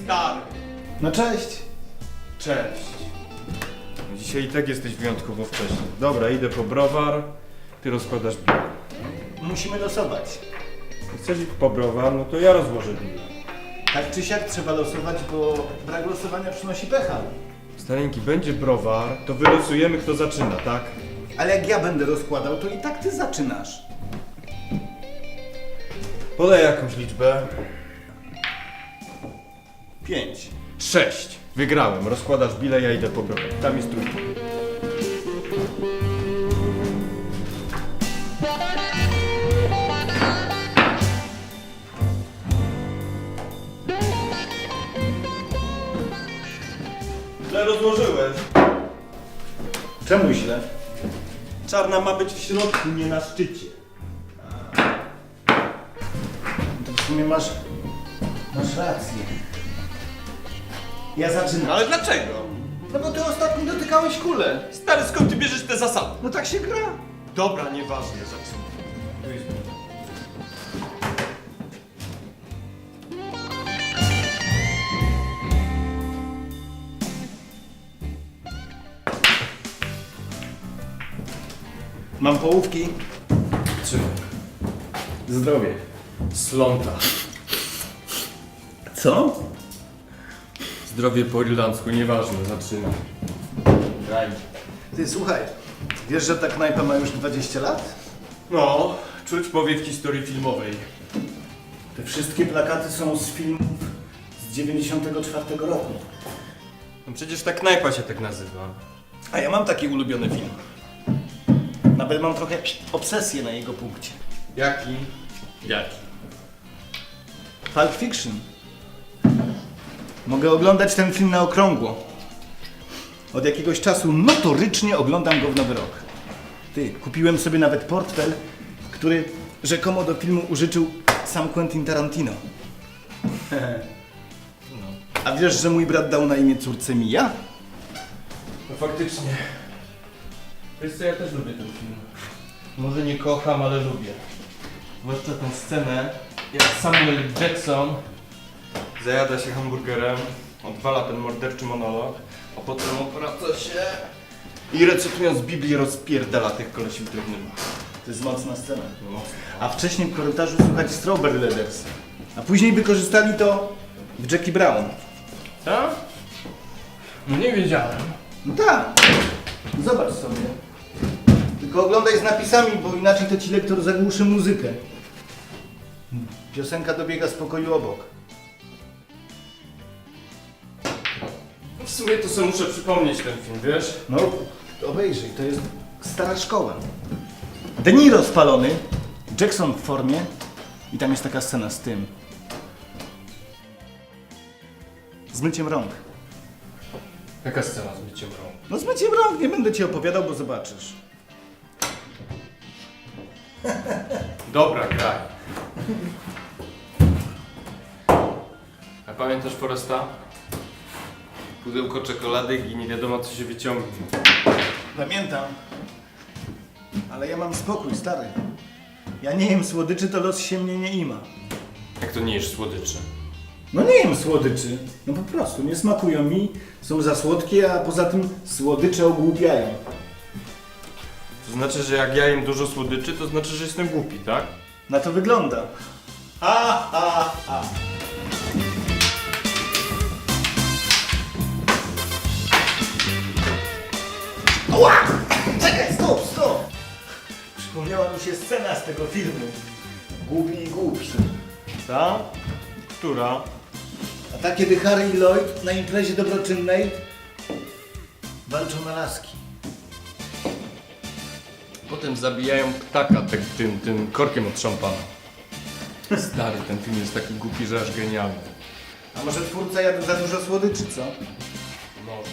stary. No cześć. Cześć. Dzisiaj i tak jesteś wyjątkowo wcześnie. Dobra, idę po browar, ty rozkładasz bilet. Musimy losować. Chcesz iść po browar, no to ja rozłożę bilet. Tak czy siak trzeba losować, bo brak losowania przynosi pecha. Stareńki, będzie browar, to wylosujemy kto zaczyna, tak? Ale jak ja będę rozkładał, to i tak ty zaczynasz. Podaj jakąś liczbę. 5. 6. Wygrałem, rozkładasz bilet, ja idę po browar. Tam jest trójka. Źle rozłożyłeś. Czemu źle? Czarna ma być w środku, nie na szczycie. To w sumie masz rację. Ja zaczynam. Ale dlaczego? No bo ty ostatnio dotykałeś kulę. Stary, skąd ty bierzesz te zasady? No tak się gra. Dobra, nieważne, zaczynam. Mam połówki. Trzymaj. Zdrowie. Sląta. Co? Zdrowie po irlandzku, nieważne, zaczynam. Graj. Ty słuchaj, wiesz, że ta knajpa ma już 20 lat? No, czuć powiew historii filmowej. Te wszystkie plakaty są z filmów z 94 roku. No przecież ta knajpa się tak nazywa. A ja mam taki ulubiony film. Nawet mam trochę obsesję na jego punkcie. Jaki? Jaki? Pulp Fiction. Mogę oglądać ten film na okrągło. Od jakiegoś czasu notorycznie oglądam go w Nowy Rok. Ty, kupiłem sobie nawet portfel, który rzekomo do filmu użyczył sam Quentin Tarantino. A wiesz, że mój brat dał na imię córce Mia? No faktycznie. Wiesz co, ja też lubię ten film. Może nie kocham, ale lubię. Zwłaszcza tę scenę, jak Samuel Jackson zajada się hamburgerem, odwala ten morderczy monolog, a potem obraca się i recytując Biblię rozpierdala tych kolesi w drewnym. To jest mocna scena. No mocno. A wcześniej w korytarzu słychać Strawberry Letters. A później wykorzystali to w Jackie Brown. Tak? No nie wiedziałem. No tak. Zobacz sobie. Tylko oglądaj z napisami, bo inaczej to ci lektor zagłuszy muzykę. Piosenka dobiega z pokoju obok. W sumie to sobie muszę przypomnieć ten film, wiesz? No, obejrzyj, to jest stara szkoła. De Niro spalony, Jackson w formie i tam jest taka scena z tym. Z myciem rąk. Jaka scena z myciem rąk? No z myciem rąk nie będę ci opowiadał, bo zobaczysz. Dobra, graj. A pamiętasz Foresta? Pudełko czekolady i nie wiadomo co się wyciągnie. Pamiętam. Ale ja mam spokój, stary. Ja nie jem słodyczy, to los się mnie nie ima. Jak to nie jesz słodyczy? No nie jem słodyczy. No po prostu, nie smakują mi, są za słodkie, a poza tym słodycze ogłupiają. To znaczy, że jak ja jem dużo słodyczy, to znaczy, że jestem głupi, tak? Na to wygląda. Ha, ha, ha. Ała! Czekaj, stop, stop! Przypomniała mi się scena z tego filmu. Głupi i głupszy. Ta? Która? A ta, kiedy Harry i Lloyd na imprezie dobroczynnej walczą na laski. Potem zabijają ptaka tym korkiem od szampana. Stary, ten film jest taki głupi, że aż genialny. A może twórca jadł za dużo słodyczy, co? Może.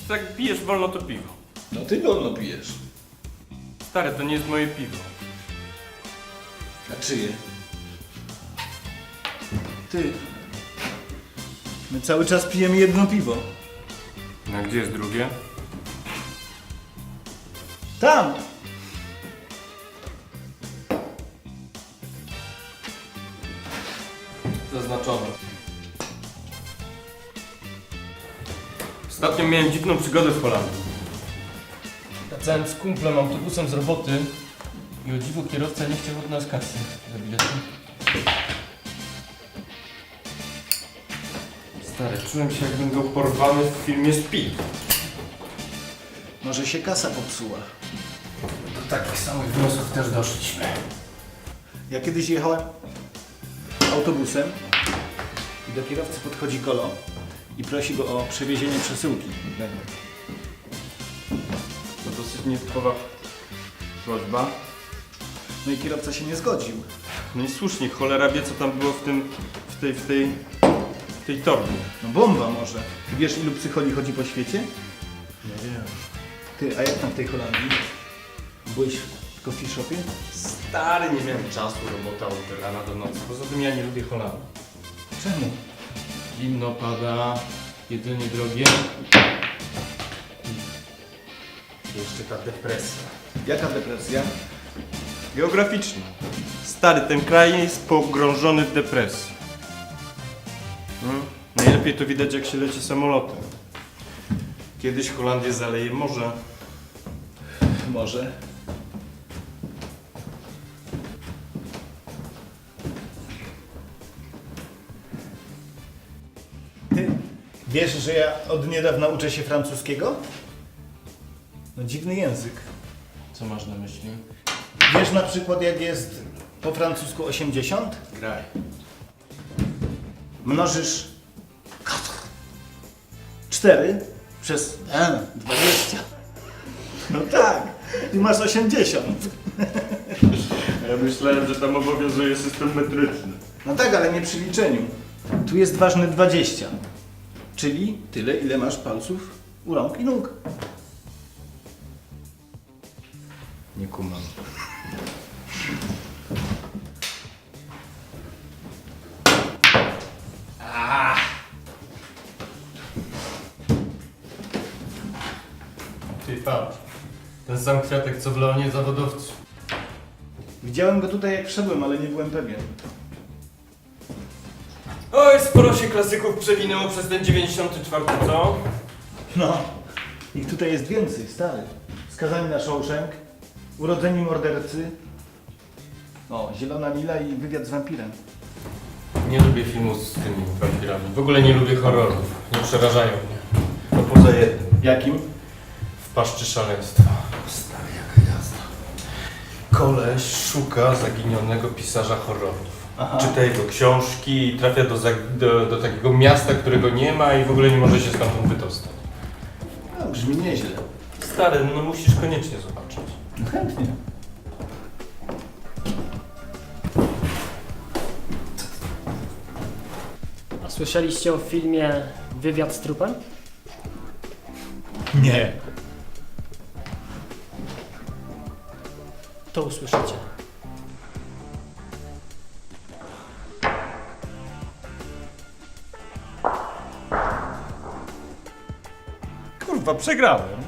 Jak pijesz wolno, to piwo. No ty wolno pijesz. Stary, to nie jest moje piwo. A czyje? Ty. My cały czas pijemy jedno piwo. No gdzie jest drugie? Tam! Zaznaczone. Ostatnio miałem dziwną przygodę w Holandii. Wracałem z kumplem autobusem z roboty i o dziwo kierowca nie chciał od nas kasy za bilety. Stary, czułem się jakbym był porwany w filmie Speed. Może się kasa popsuła. Do takich samych wniosków też doszliśmy. Ja kiedyś jechałem autobusem i do kierowcy podchodzi Kolo i prosi go o przewiezienie przesyłki. To dosyć nietypowa prośba. No i kierowca się nie zgodził. No i słusznie, cholera wie co tam było w tej torbie. No bomba może. Ty wiesz, ilu psycholi chodzi po świecie? Nie wiem. Ty, a jak tam w tej Holandii? Byłeś w coffee shopie? Stary, nie miałem czasu, robota od rana do nocy. Poza tym ja nie lubię Holandii. Czemu? Zimno pada, jedzenie drogie. I jeszcze ta depresja. Jaka depresja? Geograficzna. Stary, ten kraj jest pogrążony w depresji. Najlepiej to widać jak się leci samolotem. Kiedyś Holandię zaleje morze. Może. Ty wiesz, że ja od niedawna uczę się francuskiego? No dziwny język. Co masz na myśli? Wiesz na przykład jak jest po francusku 80? Graj. Mnożysz 4 przez 20. No tak, i masz 80. Ja myślałem, że tam obowiązuje system metryczny. No tak, ale nie przy liczeniu. Tu jest ważne 20. Czyli tyle, ile masz palców u rąk i nóg. Nie kumam. Ty patrz. Ten sam kwiatek co w Leonie zawodowcu. Widziałem go tutaj jak wszedłem, ale nie byłem pewien. Oj, sporo się klasyków przewinęło przez ten 94, co? No, ich tutaj jest więcej, stary. Skazani na Shawshank, Urodzeni mordercy, o, Zielona Mila i Wywiad z wampirem. Nie lubię filmów z tymi wampirami. W ogóle nie lubię horrorów. Nie przerażają mnie. No poza jednym. Jakim? W paszczy szaleństwa. Stary, jaka jazda. Koleś szuka zaginionego pisarza horrorów. Aha. Czyta jego książki i trafia do takiego miasta, którego nie ma i w ogóle nie może się stamtąd wydostać. No, brzmi nieźle. Stary, no musisz koniecznie zobaczyć. No chętnie. A słyszeliście o filmie Wywiad z trupem? Nie. To usłyszycie. Kurwa, przegrałem.